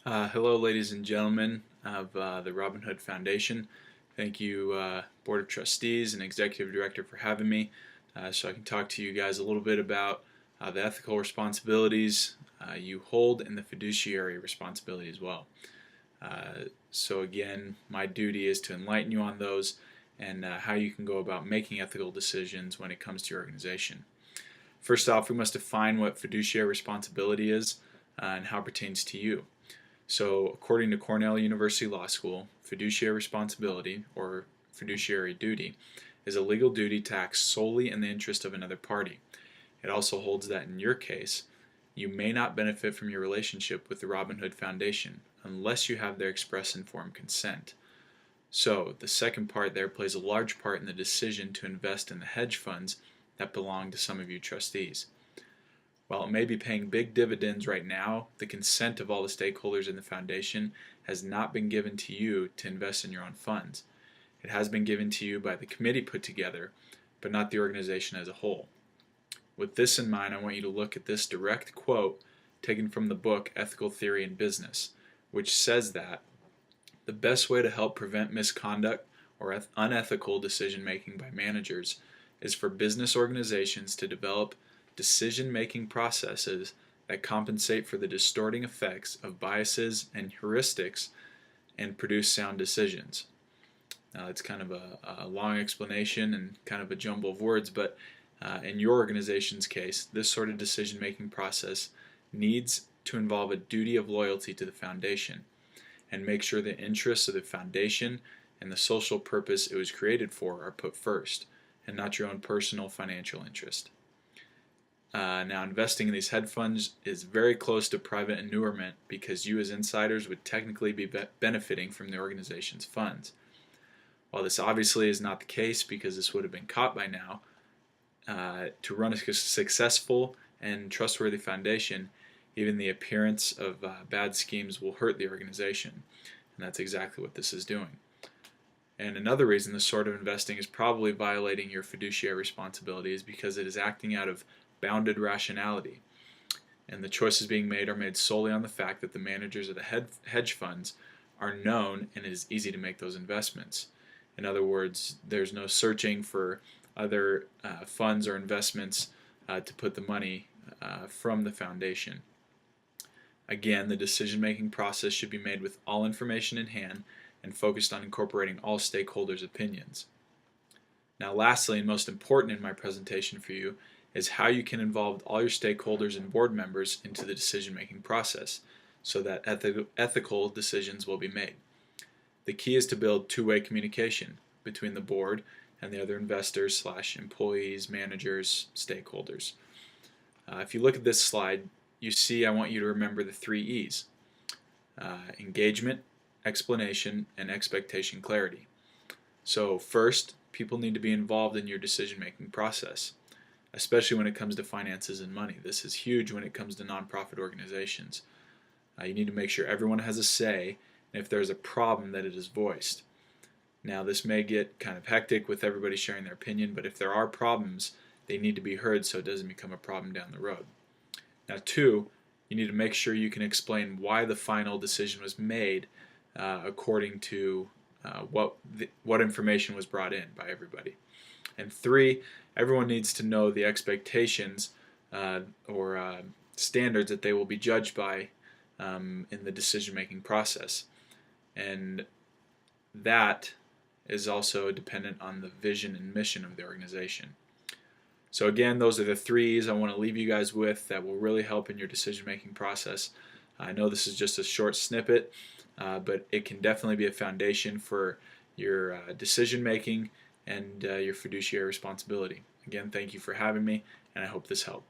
Hello, ladies and gentlemen of the Robin Hood Foundation. Thank you, Board of Trustees and Executive Director, for having me so I can talk to you guys a little bit about the ethical responsibilities you hold and the fiduciary responsibility as well. So again, my duty is to enlighten you on those and how you can go about making ethical decisions when it comes to your organization. First off, we must define what fiduciary responsibility is and how it pertains to you. So, according to Cornell University Law School, fiduciary responsibility, or fiduciary duty, is a legal duty to act solely in the interest of another party. It also holds that in your case, you may not benefit from your relationship with the Robin Hood Foundation unless you have their express informed consent. So, the second part there plays a large part in the decision to invest in the hedge funds that belong to some of you trustees. While it may be paying big dividends right now, the consent of all the stakeholders in the foundation has not been given to you to invest in your own funds. It has been given to you by the committee put together, but not the organization as a whole. With this in mind, I want you to look at this direct quote taken from the book Ethical Theory in Business, which says that the best way to help prevent misconduct or unethical decision making by managers is for business organizations to develop decision-making processes that compensate for the distorting effects of biases and heuristics and produce sound decisions. Now, it's kind of a long explanation and kind of a jumble of words, but in your organization's case, this sort of decision-making process needs to involve a duty of loyalty to the foundation and make sure the interests of the foundation and the social purpose it was created for are put first, and not your own personal financial interest. Now, investing in these hedge funds is very close to private annulment because you as insiders would technically be benefiting from the organization's funds. While this obviously is not the case because this would have been caught by now, to run a successful and trustworthy foundation, even the appearance of bad schemes will hurt the organization. And that's exactly what this is doing. And another reason this sort of investing is probably violating your fiduciary responsibility is because it is acting out of bounded rationality. And the choices being made are made solely on the fact that the managers of the hedge funds are known and it is easy to make those investments. In other words, there's no searching for other funds or investments to put the money from the foundation. Again, the decision-making process should be made with all information in hand and focused on incorporating all stakeholders' opinions. Now, lastly, and most important in my presentation for you, is how you can involve all your stakeholders and board members into the decision-making process so that ethical decisions will be made. The key is to build two-way communication between the board and the other investors / employees, managers, stakeholders. If you look at this slide, you see I want you to remember the 3 E's: engagement, explanation, and expectation clarity. So first, people need to be involved in your decision-making process, especially when it comes to finances and money. This is huge when it comes to nonprofit organizations. You need to make sure everyone has a say, and if there's a problem, that it is voiced. Now, this may get kind of hectic with everybody sharing their opinion, but if there are problems, they need to be heard so it doesn't become a problem down the road. Now, 2, you need to make sure you can explain why the final decision was made according to what information was brought in by everybody. And 3, everyone needs to know the expectations or standards that they will be judged by in the decision-making process. And that is also dependent on the vision and mission of the organization. So again, those are the 3 E's I want to leave you guys with that will really help in your decision-making process. I know this is just a short snippet, but it can definitely be a foundation for your decision-making and your fiduciary responsibility. Again, thank you for having me, and I hope this helped.